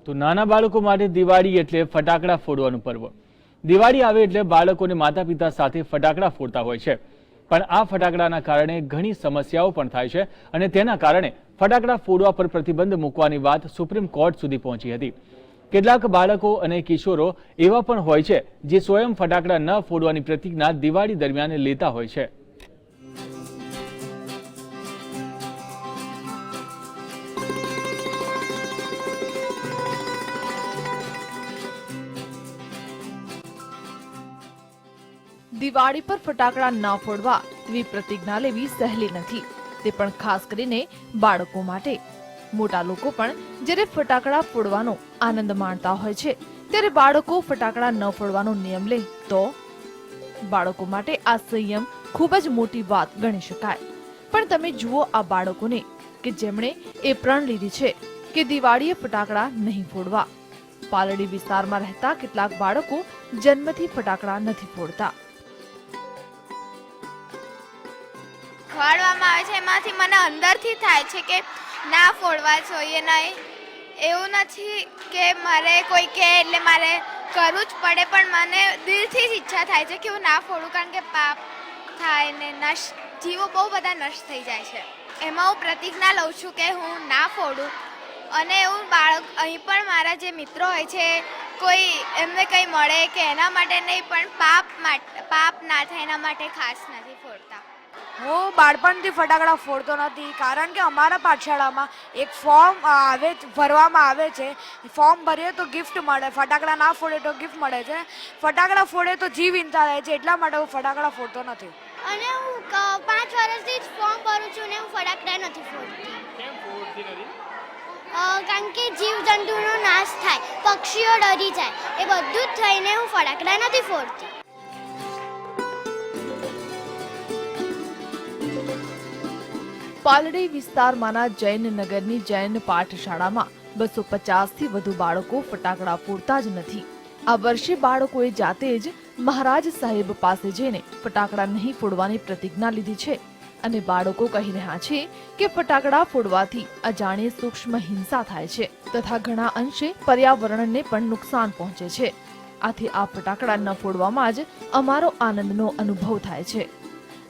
તો નાના બાળકો માટે દિવાળી એટલે ફટાકડા ફોડવાનું પર્વ। દિવાળી આવે એટલે બાળકોને માતા પિતા સાથે ફટાકડા ફોડતા હોય છે, પણ આ ફટાકડાના કારણે ઘણી સમસ્યાઓ પણ થાય છે અને તેના કારણે ફટાકડા ફોડવા પર પ્રતિબંધ મૂકવાની વાત સુપ્રીમ કોર્ટ સુધી પહોંચી હતી। કેટલાક બાળકો અને કિશોરો એવા પણ હોય છે જે સ્વયં ફટાકડા ન ફોડવાની પ્રતિજ્ઞા દિવાળી દરમિયાન લેતા હોય છે। દિવાળી પર ફટાકડા ન ફોડવા તેવી પ્રતિજ્ઞા લેવી સહેલી નથી, તે પણ ખાસ કરીને બાળકો માટે। મોટા લોકો પણ જ્યારે ફટાકડા ફોડવાનો આનંદ માણતા હોય છે, ત્યારે બાળકો ફટાકડા ન ફોડવાનો નિયમ લે તો બાળકો માટે આ સંયમ ખૂબ જ મોટી વાત ગણી શકાય। પણ તમે જુઓ આ બાળકોને કે જેમણે એ પ્રણ લીધી છે કે દિવાળીએ ફટાકડા નહીં ફોડવા। પાલડી વિસ્તારમાં રહેતા કેટલાક બાળકો જન્મથી ફટાકડા નથી ફોડતા। ખવાડવામાં આવે છે એમાંથી મને અંદરથી થાય છે કે ના ફોડવા જોઈએ નહીં। એવું નથી કે મારે કોઈ કહે એટલે મારે કરવું જ પડે, પણ મને દિલથી જ ઈચ્છા થાય છે કે હું ના ફોડું, કારણ કે પાપ થાય ને જીવો બહુ બધા નષ્ટ થઈ જાય છે। એમાં હું પ્રતિજ્ઞા લઉં છું કે હું ના ફોડું। અને એવું અહીં પણ મારા જે મિત્રો હોય છે, કોઈ એમને કંઈ મળે કે એના માટે નહીં, પણ પાપ ના થાય એના માટે ખાસ નથી ફોડતા। હું બાળપણથી ફટાકડા ફોડતો નથી, કારણ કે અમારા પાઠશાળામાં એક ફોર્મ ભરવામાં આવે છે। ફોર્મ ભરીએ તો ગિફ્ટ મળે, ફટાકડા ના ફોડે તો ગિફ્ટ મળે છે। ફટાકડા ફોડે તો જીવ હિંસા થાય છે, એટલા માટે હું ફટાકડા ફોડતો નથી। અને હું 5 વર્ષથી જ ફોર્મ ભરું છું ને હું ફટાકડા નથી ફોડતી। કેમ ફોડતી નથી? કારણ કે જીવજંતુનો નાશ થાય, પક્ષીઓ ડરી જાય, એ બધું જ થઈને હું ફટાકડા નથી ફોડતી। પાલડી વિસ્તારમાંના જૈન નગરની જૈન પાઠશાળામાં 250 થી વધુ બાળકો ફટાકડા ફોડતા જ નથી। આ વર્ષે બાળકોએ જાતે જ મહારાજ સાહેબ પાસે જઈને ફટાકડા નહીં ફોડવાની પ્રતિજ્ઞા લીધી છે અને બાળકો કહી રહ્યા છે કે ફટાકડા ફોડવાથી અજાણે સૂક્ષ્મ હિંસા થાય છે તથા ઘણા અંશે પર્યાવરણને પણ નુકસાન પહોંચે છે। આથી આ ફટાકડા ન ફોડવામાં જ અમારો આનંદનો અનુભવ થાય છે।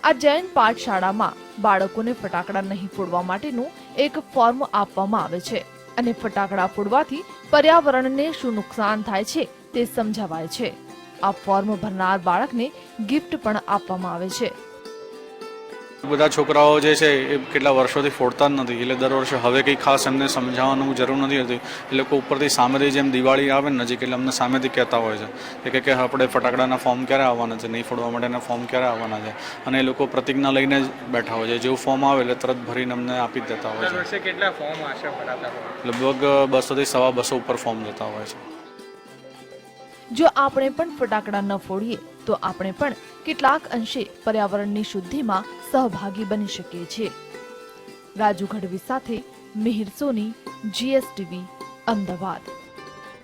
આ જૈન પાઠશાળામાં બાળકોને ફટાકડા નહીં ફોડવા માટેનું એક ફોર્મ આપવામાં આવે છે અને ફટાકડા ફોડવાથી પર્યાવરણને શું નુકસાન થાય છે તે સમજાવાય છે। આ ફોર્મ ભરનાર બાળકને ગિફ્ટ પણ આપવામાં આવે છે। બધા છોકરાઓ જે છે એ કેટલા વર્ષોથી ફોડતા જ નથી, એટલે દર વર્ષે હવે કંઈ ખાસ એમને સમજાવવાનું જરૂર નથી હોતી। એ લોકો ઉપરથી સામેથી જેમ દિવાળી આવે ને નજીક એટલે અમને સામેથી કહેતા હોય છે કે આપણે ફટાકડાના ફોર્મ ક્યારે આવવાના છે, નહીં ફોડવા માટેના ફોર્મ ક્યારે આવવાના છે, અને એ લોકો પ્રતિજ્ઞા લઈને જ બેઠા હોય છે। જેવું ફોર્મ આવે એટલે તરત ભરીને અમને આપી જ દેતા હોય છે। દર વર્ષે કેટલા ફોર્મ હશે ફટાકડા? લગભગ 200 થી 250 ઉપર ફોર્મ જતા હોય છે। જો આપણે પણ ફટાકડા ન ફોડીએ તો આપણે પણ કેટલાક અંશે પર્યાવરણની શુદ્ધિમાં સહભાગી બની શકીએ છીએ। રાજુ ગઢવી સાથે મિહિર સોની, GSTV, અમદાવાદ।